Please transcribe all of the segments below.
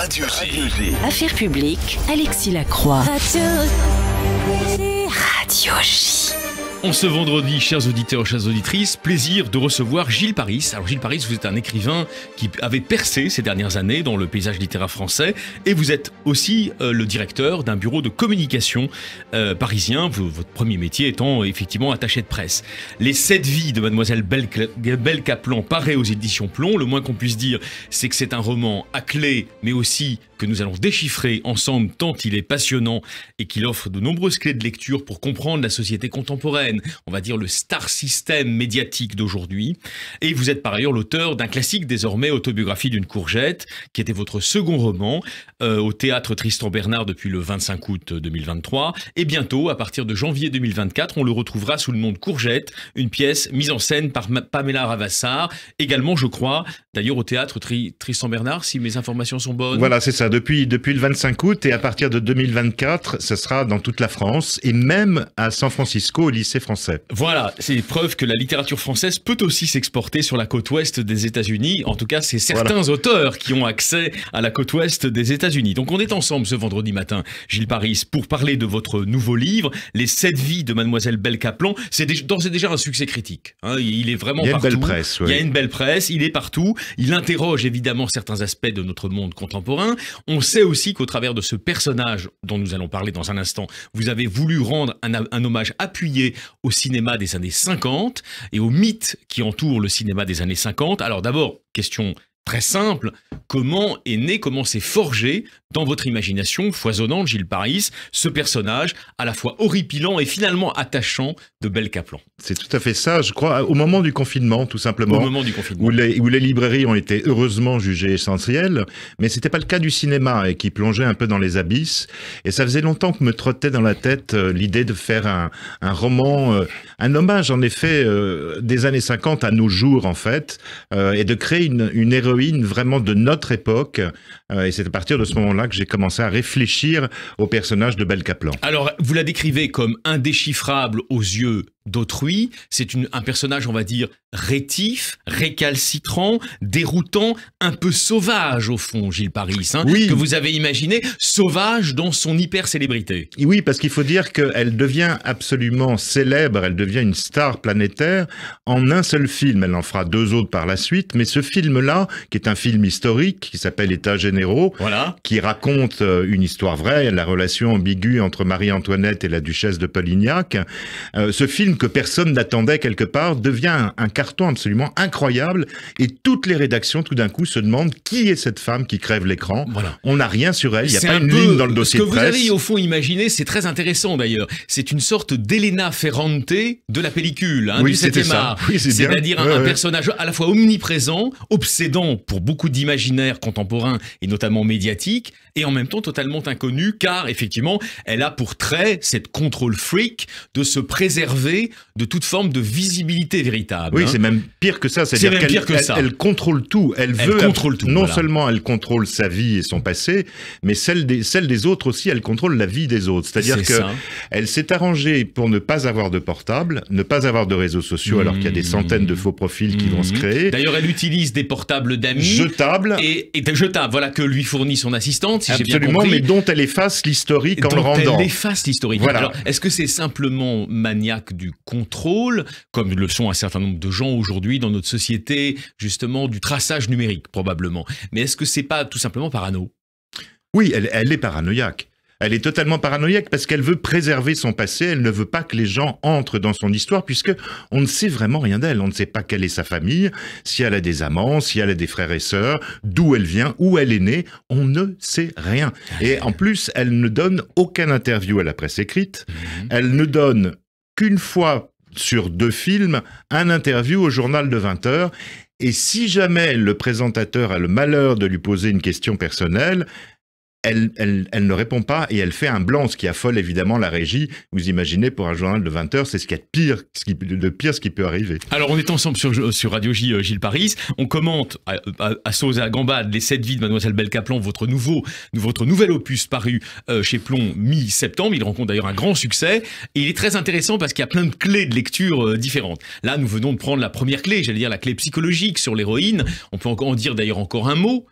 Radio J. Affaires publiques, Alexis Lacroix. Radio J. En ce vendredi, chers auditeurs, chères auditrices, plaisir de recevoir Gilles Paris. Alors Gilles Paris, vous êtes un écrivain qui avait percé ces dernières années dans le paysage littéraire français et vous êtes aussi le directeur d'un bureau de communication parisien, votre premier métier étant effectivement attaché de presse. Les 7 vies de Mademoiselle Belle Caplan paraît aux éditions Plomb. Le moins qu'on puisse dire, c'est que c'est un roman à clé, mais aussi que nous allons déchiffrer ensemble tant il est passionnant et qu'il offre de nombreuses clés de lecture pour comprendre la société contemporaine, on va dire le star system médiatique d'aujourd'hui. Et vous êtes par ailleurs l'auteur d'un classique désormais, Autobiographie d'une courgette, qui était votre second roman, au théâtre Tristan Bernard depuis le 25 août 2023. Et bientôt, à partir de janvier 2024, on le retrouvera sous le nom de Courgette, une pièce mise en scène par Pamela Ravassar, également je crois, d'ailleurs au théâtre Tristan Bernard, si mes informations sont bonnes. Voilà, c'est ça. Depuis le 25 août et à partir de 2024, ce sera dans toute la France et même à San Francisco au lycée français. Voilà, c'est preuve que la littérature française peut aussi s'exporter sur la côte ouest des États-Unis. En tout cas, c'est certains auteurs qui ont accès à la côte ouest des États-Unis. Donc on est ensemble ce vendredi matin, Gilles Paris, pour parler de votre nouveau livre, Les 7 vies de Mademoiselle Belle Caplan. C'est d'ores et déjà un succès critique. Hein, il est vraiment partout. Il y a une belle presse. Oui. Il y a une belle presse, il est partout. Il interroge évidemment certains aspects de notre monde contemporain. On sait aussi qu'au travers de ce personnage dont nous allons parler dans un instant, vous avez voulu rendre un hommage appuyé au cinéma des années 50 et aux mythes qui entourent le cinéma des années 50. Alors d'abord, question très simple, comment s'est forgé dans votre imagination foisonnante, Gilles Paris, ce personnage à la fois horripilant et finalement attachant de Belle Caplan? C'est tout à fait ça, je crois, au moment du confinement, tout simplement. Au moment du confinement. Où les librairies ont été heureusement jugées essentielles, mais c'était pas le cas du cinéma et qui plongeait un peu dans les abysses. Et ça faisait longtemps que me trottait dans la tête l'idée de faire un roman, un hommage en effet des années 50 à nos jours en fait, et de créer une héroïne vraiment de notre époque. Et c'est à partir de ce moment-là que j'ai commencé à réfléchir au personnage de Belle Caplan. Alors, vous la décrivez comme indéchiffrable aux yeux d'autrui. C'est un personnage, on va dire, rétif, récalcitrant, déroutant, un peu sauvage au fond, Gilles Paris, hein, oui. Que vous avez imaginé sauvage dans son hyper-célébrité. Oui, parce qu'il faut dire qu'elle devient absolument célèbre, elle devient une star planétaire en un seul film. Elle en fera 2 autres par la suite, mais ce film-là, qui est un film historique, qui s'appelle États généraux, voilà, qui raconte une histoire vraie, la relation ambiguë entre Marie-Antoinette et la duchesse de Polignac, ce film que personne n'attendait quelque part, devient un carton absolument incroyable et toutes les rédactions tout d'un coup se demandent qui est cette femme qui crève l'écran. Voilà. On n'a rien sur elle, il n'y a pas une ligne dans le dossier de presse. Ce que vous avez au fond imaginé, c'est très intéressant d'ailleurs. C'est une sorte d'Elena Ferrante de la pellicule, hein, oui, du 7e art. Oui, c'est-à-dire un personnage à la fois omniprésent, obsédant pour beaucoup d'imaginaires contemporains et notamment médiatiques, et en même temps totalement inconnu, car effectivement, elle a pour trait, cette contrôle freak, de se préserver de toute forme de visibilité véritable. Oui, c'est même pire que ça. C'est même pire que ça. Elle contrôle tout. Elle contrôle tout. Non seulement elle contrôle sa vie et son passé, mais celle des autres aussi, elle contrôle la vie des autres. C'est-à-dire qu'elle s'est arrangée pour ne pas avoir de portable, ne pas avoir de réseaux sociaux, alors qu'il y a des centaines de faux profils qui vont se créer. D'ailleurs, elle utilise des portables d'amis. Jetables. Et jetables, voilà, que lui fournit son assistante, si j'ai bien compris. Absolument, mais dont elle efface l'historique en le rendant. Elle efface l'historique. Voilà. Alors, est-ce que c'est simplement maniaque du contrôle, comme le sont un certain nombre de gens aujourd'hui dans notre société, justement, du traçage numérique, probablement. Mais est-ce que c'est pas tout simplement parano? Oui, elle est paranoïaque. Elle est totalement paranoïaque parce qu'elle veut préserver son passé, elle ne veut pas que les gens entrent dans son histoire puisque on ne sait vraiment rien d'elle. On ne sait pas quelle est sa famille, si elle a des amants, si elle a des frères et sœurs, d'où elle vient, où elle est née, on ne sait rien. Et en plus, elle ne donne aucune interview à la presse écrite, elle ne donne qu'une fois sur 2 films, un interview au journal de 20 heures. Et si jamais le présentateur a le malheur de lui poser une question personnelle, elle ne répond pas et elle fait un blanc, ce qui affole évidemment la régie. Vous imaginez, pour un journal de 20 heures, c'est ce qu'il y a de pire, ce qui peut arriver. Alors, on est ensemble sur Radio J, Gilles Paris. On commente à sauce et à gambade les 7 vies de Mademoiselle Belle Caplan, votre nouvel opus paru chez Plomb mi-septembre. Il rencontre d'ailleurs un grand succès et il est très intéressant parce qu'il y a plein de clés de lecture différentes. Là, nous venons de prendre la première clé, j'allais dire la clé psychologique sur l'héroïne. On peut en dire d'ailleurs encore un mot.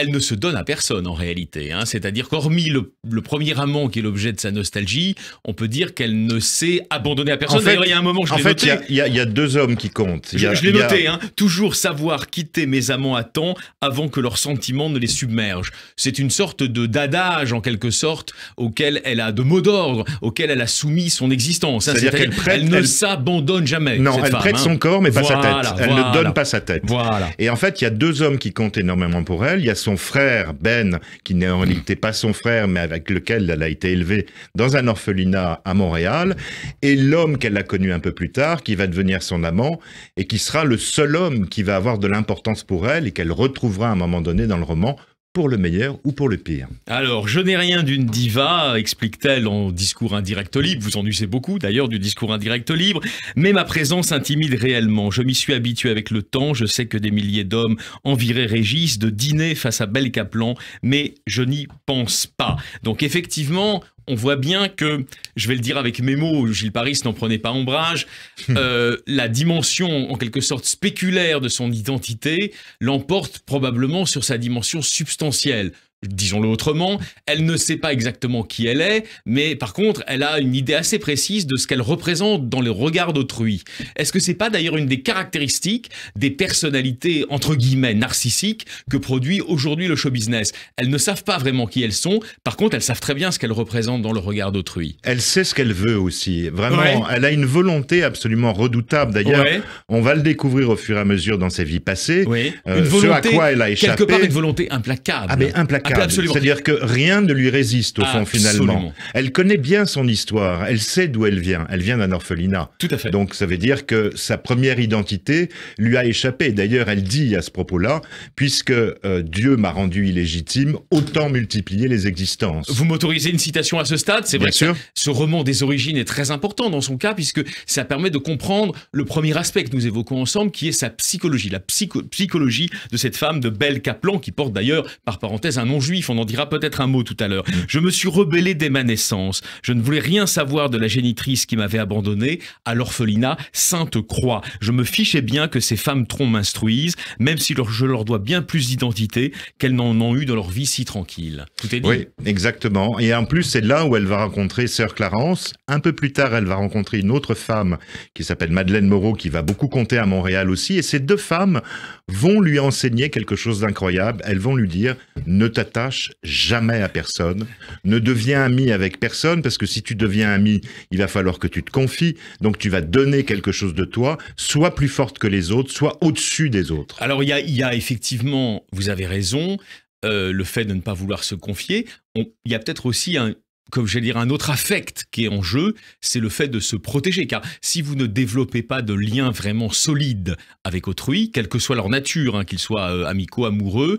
elle ne se donne à personne en réalité. Hein. C'est-à-dire qu'hormis le premier amant qui est l'objet de sa nostalgie, on peut dire qu'elle ne s'est abandonnée à personne. D'ailleurs, il y a un moment, je l'ai noté. En fait, il y a deux hommes qui comptent. Je l'ai noté, hein. Toujours savoir quitter mes amants à temps avant que leurs sentiments ne les submergent. C'est une sorte d'adage, en quelque sorte, auquel elle a, de mot d'ordre, auquel elle a soumis son existence. Hein. C'est-à-dire qu'elle ne s'abandonne jamais. Non, elle prête son corps, mais pas sa tête. Elle ne donne pas sa tête. Voilà. Et en fait, il y a deux hommes qui comptent énormément pour elle. Il y a son frère, Ben, qui n'est en réalité pas son frère, mais avec lequel elle a été élevée dans un orphelinat à Montréal. Et l'homme qu'elle a connu un peu plus tard, qui va devenir son amant, et qui sera le seul homme qui va avoir de l'importance pour elle, et qu'elle retrouvera à un moment donné dans le roman, pour le meilleur ou pour le pire. Alors, je n'ai rien d'une diva, explique-t-elle en discours indirect libre. Vous en usez beaucoup d'ailleurs du discours indirect libre. Mais ma présence intimide réellement. Je m'y suis habitué avec le temps. Je sais que des milliers d'hommes envieraient Régis de dîner face à Belle Kaplan, mais je n'y pense pas. Donc effectivement, on voit bien que, je vais le dire avec mes mots, Gilles Paris, n'en prenez pas ombrage, la dimension en quelque sorte spéculaire de son identité l'emporte probablement sur sa dimension substantielle. Disons-le autrement, elle ne sait pas exactement qui elle est, mais par contre, elle a une idée assez précise de ce qu'elle représente dans le regard d'autrui. Est-ce que c'est pas d'ailleurs une des caractéristiques des personnalités, entre guillemets, narcissiques que produit aujourd'hui le show business? Elles ne savent pas vraiment qui elles sont, par contre, elles savent très bien ce qu'elles représentent dans le regard d'autrui. Elle sait ce qu'elle veut aussi, vraiment. Elle a une volonté absolument redoutable. D'ailleurs, on va le découvrir au fur et à mesure dans sa vie passée. Une volonté, ce à quoi elle a échappé. Quelque part, une volonté implacable. Ah, mais implacable. C'est-à-dire que rien ne lui résiste au fond finalement. Elle connaît bien son histoire, elle sait d'où elle vient d'un orphelinat. Tout à fait. Donc ça veut dire que sa première identité lui a échappé. D'ailleurs, elle dit à ce propos-là, puisque Dieu m'a rendu illégitime, autant multiplier les existences. Vous m'autorisez une citation à ce stade? C'est vrai que ce roman des origines est très important dans son cas, puisque ça permet de comprendre le premier aspect que nous évoquons ensemble, qui est sa psychologie, la psychologie de cette femme de Belle Kaplan, qui porte d'ailleurs, par parenthèse, un nom juif, on en dira peut-être un mot tout à l'heure. Je me suis rebellé dès ma naissance. Je ne voulais rien savoir de la génitrice qui m'avait abandonné à l'orphelinat Sainte-Croix. Je me fichais bien que ces femmes troncs m'instruisent, même si je leur dois bien plus d'identité qu'elles n'en ont eu dans leur vie si tranquille. Tout est dit. Oui, exactement. Et en plus, c'est là où elle va rencontrer Sœur Clarence. Un peu plus tard, elle va rencontrer une autre femme qui s'appelle Madeleine Moreau, qui va beaucoup compter à Montréal aussi. Et ces deux femmes vont lui enseigner quelque chose d'incroyable. Elles vont lui dire « Ne t'attache jamais à personne, ne deviens ami avec personne, parce que si tu deviens ami, il va falloir que tu te confies, donc tu vas donner quelque chose de toi, sois plus forte que les autres, sois au-dessus des autres. » Alors il y a effectivement, vous avez raison, le fait de ne pas vouloir se confier. Il y a peut-être aussi comme j'allais dire, un autre affect qui est en jeu, c'est le fait de se protéger. Car si vous ne développez pas de liens vraiment solides avec autrui, quelle que soit leur nature, hein, qu'ils soient amicaux, amoureux,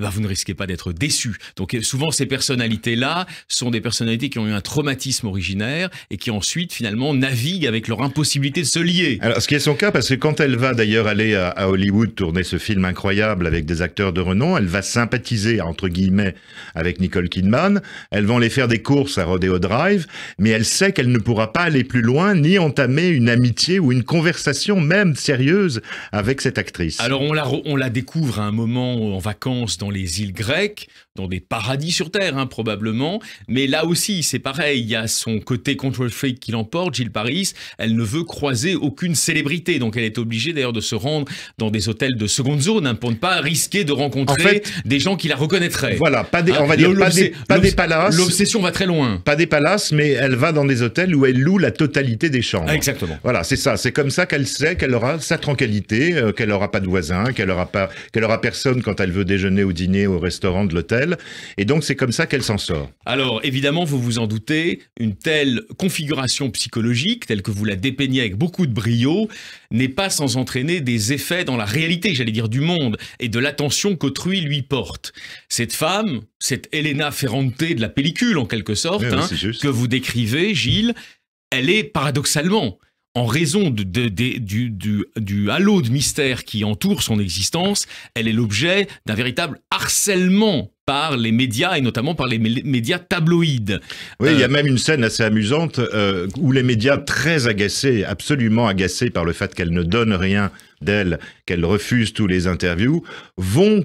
vous ne risquez pas d'être déçu. Donc souvent, ces personnalités-là sont des personnalités qui ont eu un traumatisme originaire et qui ensuite, finalement, naviguent avec leur impossibilité de se lier. Alors, ce qui est son cas, parce que quand elle va d'ailleurs aller à Hollywood tourner ce film incroyable avec des acteurs de renom, elle va sympathiser, entre guillemets, avec Nicole Kidman. Elles vont aller faire des courses à Rodeo Drive, mais elle sait qu'elle ne pourra pas aller plus loin, ni entamer une amitié ou une conversation, même sérieuse, avec cette actrice. Alors, on la découvre à un moment en vacances dans les îles grecques, dans des paradis sur Terre, hein, probablement. Mais là aussi, c'est pareil, il y a son côté control freak qui l'emporte, Gilles Paris. Elle ne veut croiser aucune célébrité. Donc, elle est obligée d'ailleurs de se rendre dans des hôtels de seconde zone, hein, pour ne pas risquer de rencontrer des gens qui la reconnaîtraient. Voilà, on va dire pas des palaces. L'obsession va très loin. Pas des palaces, mais elle va dans des hôtels où elle loue la totalité des chambres. Ah, exactement. Voilà, c'est ça. C'est comme ça qu'elle sait qu'elle aura sa tranquillité, qu'elle aura pas de voisins, qu'elle aura personne quand elle veut déjeuner ou dîner au restaurant de l'hôtel. Et donc, c'est comme ça qu'elle s'en sort. Alors, évidemment, vous vous en doutez, une telle configuration psychologique, telle que vous la dépeignez avec beaucoup de brio, n'est pas sans entraîner des effets dans la réalité, j'allais dire, du monde, et de l'attention qu'autrui lui porte. Cette femme, cette Elena Ferrante de la pellicule, en quelque sorte, que vous décrivez, Gilles, elle est paradoxalement, en raison du halo de mystère qui entoure son existence, elle est l'objet d'un véritable harcèlement par les médias, et notamment par les médias tabloïds. Oui, il y a même une scène assez amusante où les médias, très agacés, absolument agacés par le fait qu'elle ne donne rien d'elle, qu'elle refuse tous les interviews, vont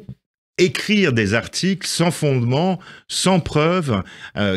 écrire des articles sans fondement, sans preuve,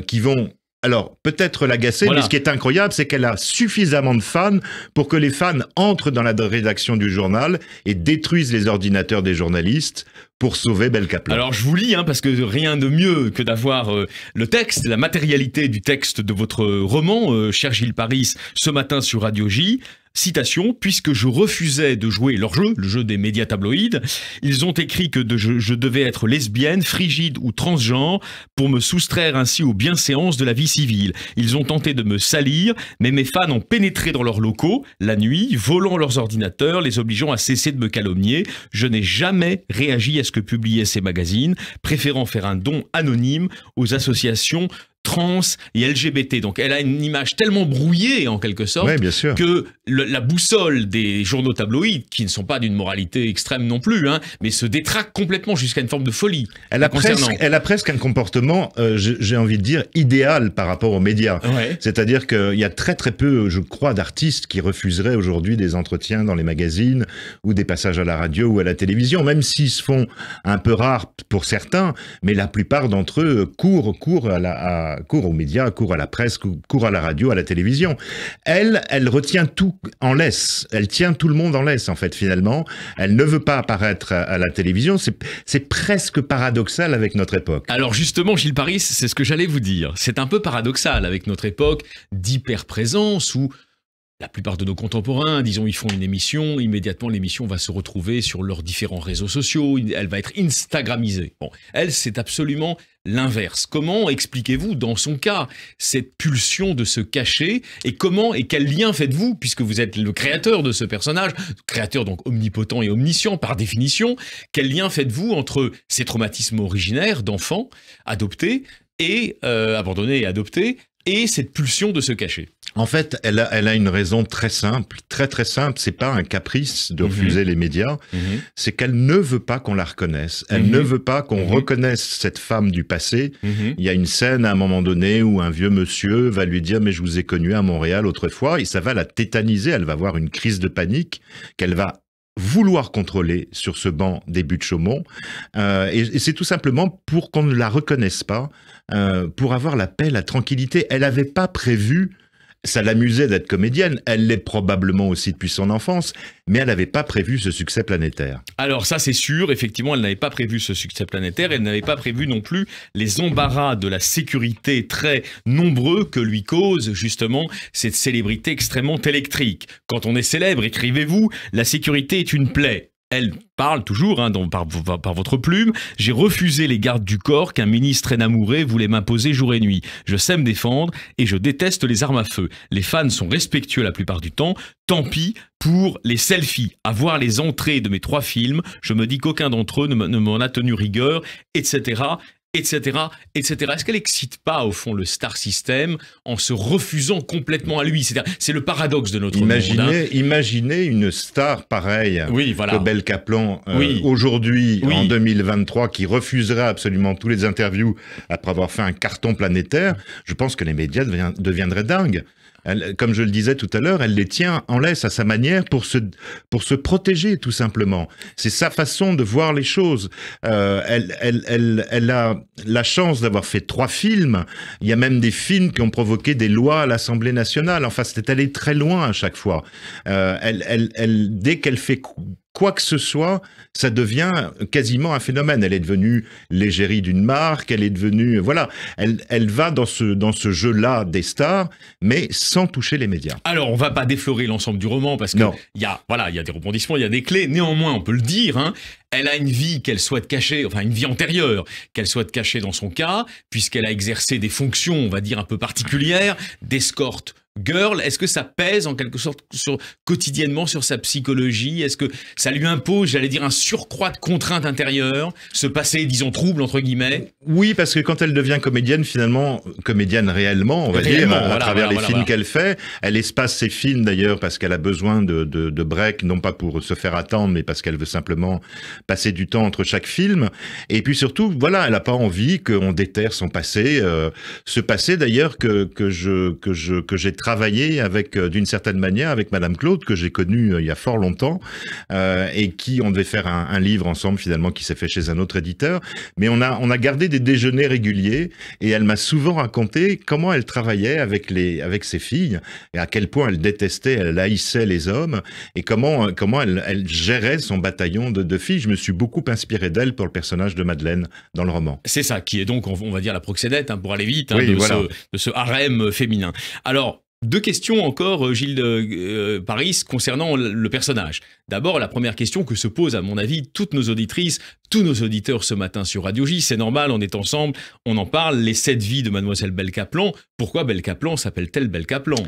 qui vont... Alors, peut-être l'agacer, Voilà. mais ce qui est incroyable, c'est qu'elle a suffisamment de fans pour que les fans entrent dans la rédaction du journal et détruisent les ordinateurs des journalistes pour sauver Belle Caplan. Alors je vous lis, parce que rien de mieux que d'avoir le texte, la matérialité du texte de votre roman, cher Gilles Paris, ce matin sur Radio J. Citation, puisque je refusais de jouer leur jeu, le jeu des médias tabloïds, ils ont écrit que je devais être lesbienne, frigide ou transgenre pour me soustraire ainsi aux bienséances de la vie civile. Ils ont tenté de me salir, mais mes fans ont pénétré dans leurs locaux, la nuit, volant leurs ordinateurs, les obligeant à cesser de me calomnier. Je n'ai jamais réagi à ce que publiaient ces magazines, préférant faire un don anonyme aux associations trans et LGBT. Donc elle a une image tellement brouillée en quelque sorte Oui, bien sûr. que la boussole des journaux tabloïds, qui ne sont pas d'une moralité extrême non plus, mais se détraquent complètement jusqu'à une forme de folie. Elle a presque un comportement, j'ai envie de dire, idéal par rapport aux médias. Ouais. C'est-à-dire qu'il y a très très peu, je crois, d'artistes qui refuseraient aujourd'hui des entretiens dans les magazines ou des passages à la radio ou à la télévision, même s'ils se font un peu rares pour certains, mais la plupart d'entre eux courent aux médias, courent à la presse, courent à la radio, à la télévision. Elle retient tout en laisse. Elle tient tout le monde en laisse, en fait, finalement. Elle ne veut pas apparaître à la télévision. C'est presque paradoxal avec notre époque. Alors justement, Gilles Paris, c'est ce que j'allais vous dire. C'est un peu paradoxal avec notre époque d'hyper-présence où la plupart de nos contemporains, disons, ils font une émission, immédiatement l'émission va se retrouver sur leurs différents réseaux sociaux, elle va être instagramisée. Bon, elle, c'est absolument l'inverse. Comment expliquez-vous, dans son cas, cette pulsion de se cacher et comment et quel lien faites-vous, puisque vous êtes le créateur de ce personnage, créateur donc omnipotent et omniscient par définition, quel lien faites-vous entre ces traumatismes originaires d'enfants adoptés et abandonnés et adoptés et cette pulsion de se cacher? En fait, elle a une raison très simple, très très simple. C'est pas un caprice de refuser les médias. C'est qu'elle ne veut pas qu'on la reconnaisse. Elle ne veut pas qu'on reconnaisse cette femme du passé. Il y a une scène à un moment donné où un vieux monsieur va lui dire « mais je vous ai connu à Montréal autrefois » et ça va la tétaniser. Elle va avoir une crise de panique qu'elle va vouloir contrôler sur ce banc des Buttes-Chaumont. Et c'est tout simplement pour qu'on ne la reconnaisse pas, pour avoir la paix, la tranquillité. Elle n'avait pas prévu... Ça l'amusait d'être comédienne, elle l'est probablement aussi depuis son enfance, mais elle n'avait pas prévu ce succès planétaire. Alors ça c'est sûr, effectivement elle n'avait pas prévu ce succès planétaire, elle n'avait pas prévu non plus les embarras de la sécurité très nombreux que lui cause justement cette célébrité extrêmement électrique. Quand on est célèbre, écrivez-vous, la sécurité est une plaie. Elle parle toujours, par votre plume, « J'ai refusé les gardes du corps qu'un ministre énamouré voulait m'imposer jour et nuit. Je sais me défendre et je déteste les armes à feu. Les fans sont respectueux la plupart du temps. Tant pis pour les selfies. À voir les entrées de mes 3 films, je me dis qu'aucun d'entre eux ne m'en a tenu rigueur, etc. » etc., etc. Est-ce qu'elle excite pas, au fond, le star system en se refusant complètement à lui? C'est le paradoxe de notre monde. Imaginez une star pareille que Belle Caplan aujourd'hui, en 2023, qui refuserait absolument tous les interviews après avoir fait un carton planétaire. Je pense que les médias deviendraient dingues. Comme je le disais tout à l'heure, elle les tient en laisse à sa manière pour se protéger, tout simplement. C'est sa façon de voir les choses. Elle a la chance d'avoir fait 3 films. Il y a même des films qui ont provoqué des lois à l'Assemblée nationale. Enfin, c'était allé très loin à chaque fois. Dès qu'elle fait quoi que ce soit, ça devient quasiment un phénomène. Elle est devenue l'égérie d'une marque, elle est devenue... Voilà, elle va dans ce jeu-là des stars, mais sans toucher les médias. Alors, on va pas déflorer l'ensemble du roman, parce que il y a des rebondissements, il y a des clés. Néanmoins, on peut le dire, elle a une vie qu'elle souhaite cacher, enfin une vie antérieure qu'elle souhaite cacher dans son cas, puisqu'elle a exercé des fonctions, on va dire, un peu particulières, d'escorte girl. Est-ce que ça pèse en quelque sorte quotidiennement sur sa psychologie? Est-ce que ça lui impose, j'allais dire, un surcroît de contraintes intérieures, ce passé, disons, trouble, entre guillemets? Oui, parce que quand elle devient comédienne, finalement, comédienne réellement, on va dire, à travers les films qu'elle fait, elle espace ses films d'ailleurs parce qu'elle a besoin de break, non pas pour se faire attendre, mais parce qu'elle veut simplement passer du temps entre chaque film. Et puis surtout, voilà, elle n'a pas envie qu'on déterre son passé, ce passé d'ailleurs que j'ai travaillé avec, d'une certaine manière, avec Madame Claude, que j'ai connue il y a fort longtemps, et qui, on devait faire un livre ensemble, finalement, qui s'est fait chez un autre éditeur. Mais on a gardé des déjeuners réguliers, et elle m'a souvent raconté comment elle travaillait avec ses filles, et à quel point elle détestait, elle haïssait les hommes, et comment elle gérait son bataillon de filles. Je me suis beaucoup inspiré d'elle pour le personnage de Madeleine dans le roman. C'est ça, qui est donc, on va dire, la proxénète, hein, pour aller vite, hein, Oui, voilà. de ce harem féminin. Alors, deux questions encore, Gilles Paris, concernant le personnage. D'abord, la première question que se posent, à mon avis, toutes nos auditrices, tous nos auditeurs ce matin sur Radio J, c'est normal, on est ensemble, on en parle, les 7 vies de Mademoiselle Belle Caplan. Pourquoi Belle Caplan s'appelle-t-elle Belle Caplan?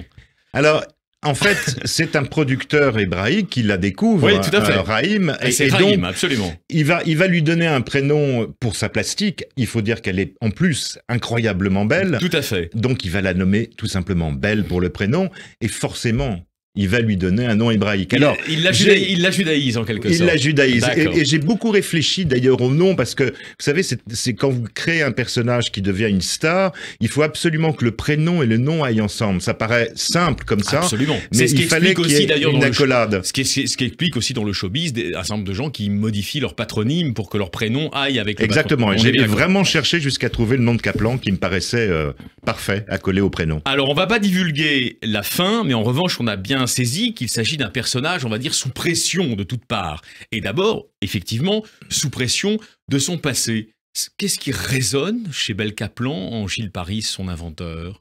Alors, en fait, c'est un producteur hébraïque qui la découvre, oui, tout à fait. Raïm. C'est Raïm, donc, absolument. Il va lui donner un prénom pour sa plastique. Il faut dire qu'elle est en plus incroyablement belle. Tout à fait. Donc il va la nommer tout simplement Belle pour le prénom. Et forcément, il va lui donner un nom hébraïque. Alors, il la judaïse en quelque sorte. Il la judaïse. Et j'ai beaucoup réfléchi d'ailleurs au nom, parce que, vous savez, c'est quand vous créez un personnage qui devient une star, il faut absolument que le prénom et le nom aillent ensemble. Ça paraît simple comme ça. Absolument. Mais il fallait qu'il y ait une accolade. Ce qui explique aussi dans le showbiz un certain nombre de gens qui modifient leur patronyme pour que leur prénom aille avec le Exactement. patronyme. Et j'ai vraiment cherché jusqu'à trouver le nom de Caplan qui me paraissait parfait à coller au prénom. Alors, on va pas divulguer la fin, mais en revanche, on a bien saisi qu'il s'agit d'un personnage, on va dire, sous pression de toutes parts. Et d'abord, effectivement, sous pression de son passé. Qu'est-ce qui résonne chez Belle Caplan en Gilles Paris, son inventeur?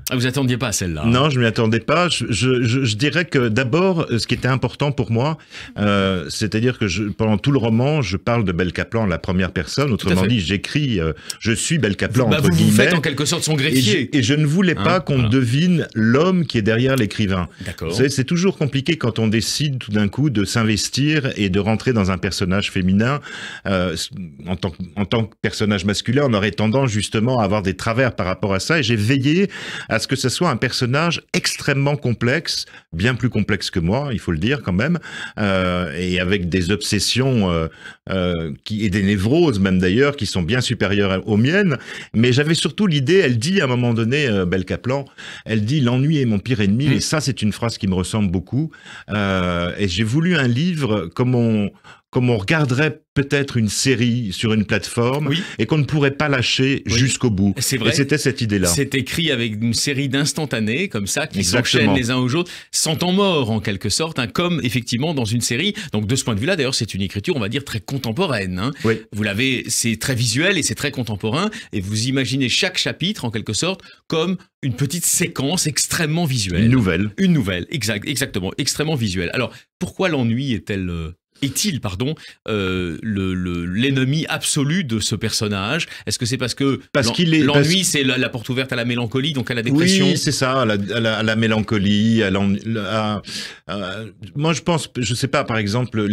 Ah, vous attendiez pas à celle-là? Non, je m'y attendais pas. Je dirais que d'abord, ce qui était important pour moi, c'est-à-dire que pendant tout le roman, je parle de Belle Caplan en la première personne. Autrement dit, j'écris, je suis Belle Caplan, entre guillemets. Vous faites en quelque sorte son greffier. Et je ne voulais pas qu'on devine l'homme qui est derrière l'écrivain. D'accord. C'est toujours compliqué quand on décide tout d'un coup de s'investir et de rentrer dans un personnage féminin. En tant que personnage masculin, on aurait tendance justement à avoir des travers par rapport à ça. Et j'ai veillé à ce que ce soit un personnage extrêmement complexe, bien plus complexe que moi, il faut le dire quand même, et avec des obsessions et des névroses même d'ailleurs, qui sont bien supérieures aux miennes. Mais j'avais surtout l'idée, elle dit à un moment donné, Belle Caplan, elle dit « L'ennui est mon pire ennemi », et ça c'est une phrase qui me ressemble beaucoup. Et j'ai voulu un livre comme on regarderait peut-être une série sur une plateforme, et qu'on ne pourrait pas lâcher jusqu'au bout. C'est vrai. Et c'était cette idée-là. C'est écrit avec une série d'instantanés, comme ça, qui s'enchaînent les uns aux autres, sans temps mort, en quelque sorte, hein, comme effectivement dans une série. Donc de ce point de vue-là, d'ailleurs, c'est une écriture, on va dire, très contemporaine. Hein. Oui. Vous l'avez, c'est très visuel et c'est très contemporain, et vous imaginez chaque chapitre, en quelque sorte, comme une petite séquence extrêmement visuelle. Une nouvelle. Une nouvelle, exactement, extrêmement visuelle. Alors, pourquoi l'ennui est-il, l'ennemi absolu de ce personnage? Est-ce que c'est parce que l'ennui, c'est la porte ouverte à la mélancolie, donc à la dépression? Oui, c'est ça, à la mélancolie, moi je pense, je sais pas, par exemple,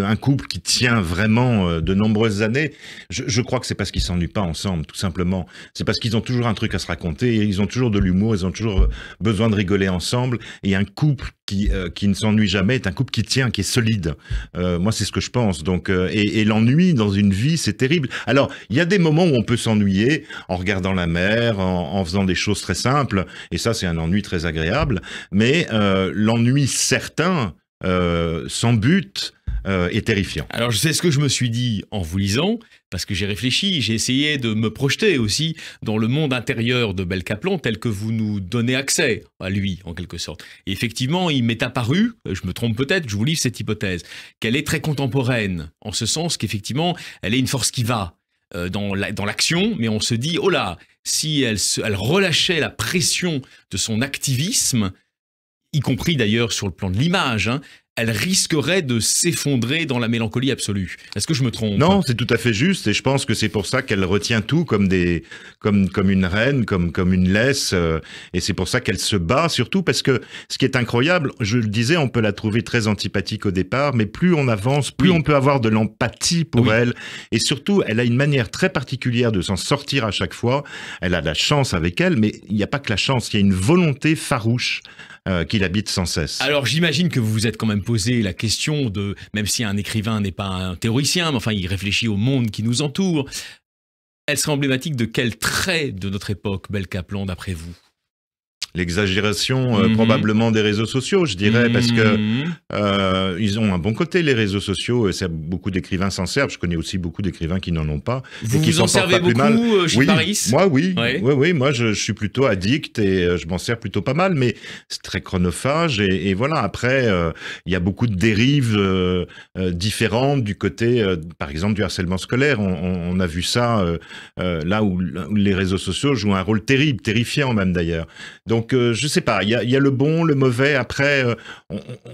un couple qui tient vraiment de nombreuses années, je crois que c'est parce qu'ils s'ennuient pas ensemble, tout simplement. C'est parce qu'ils ont toujours un truc à se raconter, ils ont toujours de l'humour, ils ont toujours besoin de rigoler ensemble, et un couple qui ne s'ennuie jamais est un couple qui tient, qui est solide. Moi, c'est ce que je pense. Donc, et l'ennui dans une vie, c'est terrible. Alors, il y a des moments où on peut s'ennuyer en regardant la mer, en faisant des choses très simples. Et ça, c'est un ennui très agréable. Mais l'ennui certain, sans but, est terrifiant. Alors, je sais ce que je me suis dit en vous lisant, parce que j'ai réfléchi, j'ai essayé de me projeter aussi dans le monde intérieur de Belle Caplan, tel que vous nous donnez accès à lui, en quelque sorte. Et effectivement, il m'est apparu, je me trompe peut-être, je vous livre cette hypothèse, qu'elle est très contemporaine, en ce sens qu'effectivement, elle est une force qui va dans l'action, mais on se dit, oh là, si elle relâchait la pression de son activisme, y compris d'ailleurs sur le plan de l'image, hein, elle risquerait de s'effondrer dans la mélancolie absolue. Est-ce que je me trompe? Non, c'est tout à fait juste, et je pense que c'est pour ça qu'elle retient tout comme une reine, comme une laisse, et c'est pour ça qu'elle se bat, surtout parce que ce qui est incroyable, je le disais, on peut la trouver très antipathique au départ, mais plus on avance, plus on peut avoir de l'empathie pour elle, et surtout, elle a une manière très particulière de s'en sortir à chaque fois. Elle a de la chance avec elle, mais il n'y a pas que la chance, il y a une volonté farouche qui l'habite sans cesse. Alors j'imagine que vous vous êtes quand même posé la question de, même si un écrivain n'est pas un théoricien, mais enfin il réfléchit au monde qui nous entoure, elle serait emblématique de quel trait de notre époque, Belle Caplan, d'après vous? L'exagération probablement des réseaux sociaux, je dirais, parce que ils ont un bon côté, les réseaux sociaux. Beaucoup d'écrivains s'en servent. Je connais aussi beaucoup d'écrivains qui n'en ont pas. Vous et qui vous en servez beaucoup, Gilles Paris? Moi, oui. Oui. Moi, je suis plutôt addict et je m'en sers plutôt pas mal, mais c'est très chronophage. Et voilà, après, il y a beaucoup de dérives différentes du côté, par exemple, du harcèlement scolaire. On a vu ça là où les réseaux sociaux jouent un rôle terrible, terrifiant même d'ailleurs. Donc, je sais pas, il y a le bon, le mauvais. Après,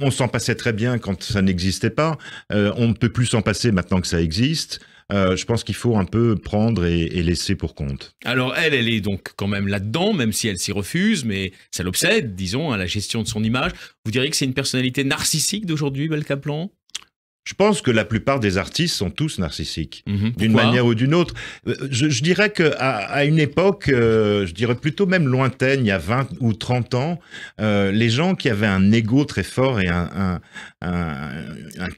on s'en passait très bien quand ça n'existait pas. On ne peut plus s'en passer maintenant que ça existe. Je pense qu'il faut un peu prendre et laisser pour compte. Alors elle est donc quand même là-dedans, même si elle s'y refuse, mais ça l'obsède, disons, à la gestion de son image. Vous diriez que c'est une personnalité narcissique d'aujourd'hui, Belle Kaplan ? Je pense que la plupart des artistes sont tous narcissiques, d'une Pourquoi ? manière ou d'une autre. Je dirais qu'à une époque, je dirais plutôt même lointaine, il y a 20 ou 30 ans, les gens qui avaient un ego très fort et un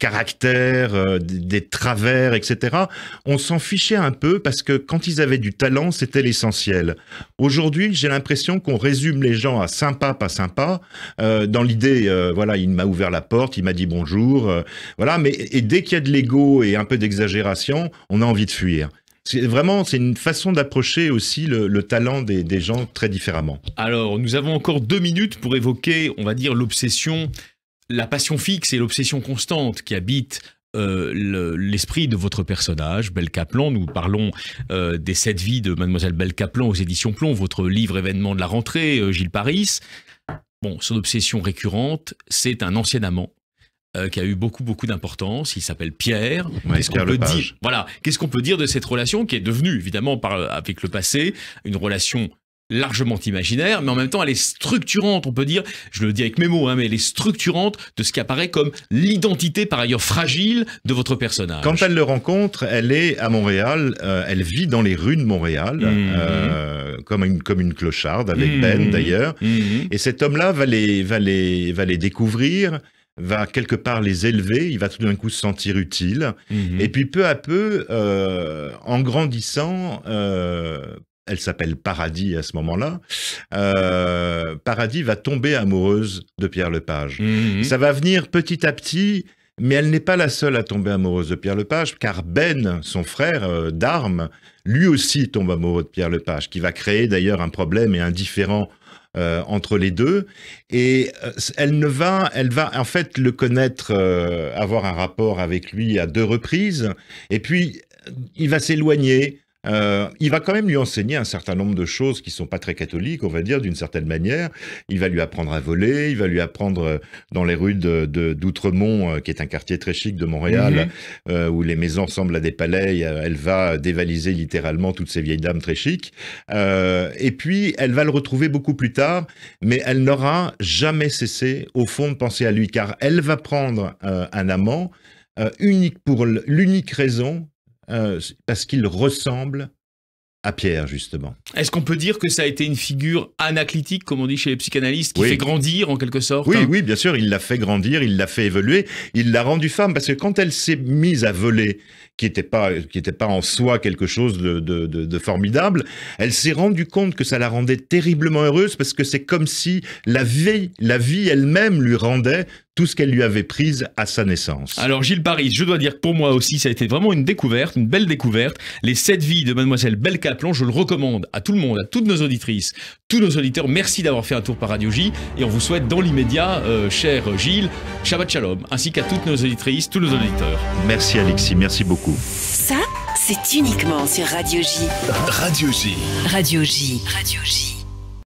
caractère, des travers, etc., on s'en fichait un peu parce que quand ils avaient du talent, c'était l'essentiel. Aujourd'hui, j'ai l'impression qu'on résume les gens à sympa, pas sympa, dans l'idée, voilà, il m'a ouvert la porte, il m'a dit bonjour, voilà, mais et dès qu'il y a de l'ego et un peu d'exagération, on a envie de fuir. C'est une façon d'approcher aussi le talent des gens très différemment. Alors, nous avons encore 2 minutes pour évoquer, on va dire, l'obsession, la passion fixe et l'obsession constante qui habite l'esprit de votre personnage, Belle Kaplan. Nous parlons des 7 vies de Mademoiselle Belle Kaplan aux éditions Plomb, votre livre événement de la rentrée, Gilles Paris. Bon, son obsession récurrente, c'est un ancien amant qui a eu beaucoup d'importance. Il s'appelle Pierre. Qu'est-ce qu'on peut dire de cette relation qui est devenue, évidemment, avec le passé, une relation largement imaginaire, mais en même temps, elle est structurante, on peut dire, je le dis avec mes mots, mais elle est structurante de ce qui apparaît comme l'identité, par ailleurs fragile, de votre personnage. Quand elle le rencontre, elle est à Montréal, elle vit dans les rues de Montréal, comme une clocharde, avec Ben d'ailleurs, et cet homme-là va les découvrir, va quelque part les élever, il va tout d'un coup se sentir utile, et puis peu à peu, en grandissant, elle s'appelle Paradis à ce moment-là, Paradis va tomber amoureuse de Pierre Lepage. Ça va venir petit à petit, mais elle n'est pas la seule à tomber amoureuse de Pierre Lepage, car Ben, son frère d'armes, lui aussi tombe amoureux de Pierre Lepage, qui va créer d'ailleurs un problème et un différend entre les deux, et elle va en fait le connaître, avoir un rapport avec lui à 2 reprises, et puis il va s'éloigner. Il va quand même lui enseigner un certain nombre de choses qui sont pas très catholiques, on va dire, d'une certaine manière. Il va lui apprendre à voler, il va lui apprendre dans les rues d'Outremont, qui est un quartier très chic de Montréal, où les maisons ressemblent à des palais. Elle va dévaliser littéralement toutes ces vieilles dames très chics. Et puis, elle va le retrouver beaucoup plus tard, mais elle n'aura jamais cessé, au fond, de penser à lui, car elle va prendre un amant unique pour l'unique raison, parce qu'il ressemble à Pierre, justement. Est-ce qu'on peut dire que ça a été une figure anaclitique, comme on dit chez les psychanalystes, qui fait grandir en quelque sorte? Oui, bien sûr, il l'a fait grandir, il l'a fait évoluer, il l'a rendue femme, parce que quand elle s'est mise à voler, qui était pas en soi quelque chose de formidable, elle s'est rendue compte que ça la rendait terriblement heureuse, parce que c'est comme si la vie elle-même lui rendait tout ce qu'elle lui avait prise à sa naissance. Alors Gilles Paris, je dois dire que pour moi aussi, ça a été vraiment une découverte, une belle découverte. Les 7 vies de Mademoiselle Belle Kaplan, je le recommande à tout le monde, à toutes nos auditrices, tous nos auditeurs. Merci d'avoir fait un tour par Radio J, et on vous souhaite dans l'immédiat, cher Gilles, Shabbat Shalom, ainsi qu'à toutes nos auditrices, tous nos auditeurs. Merci Alexis, merci beaucoup. Ça, c'est uniquement sur Radio J. Radio J. Radio J. Radio J.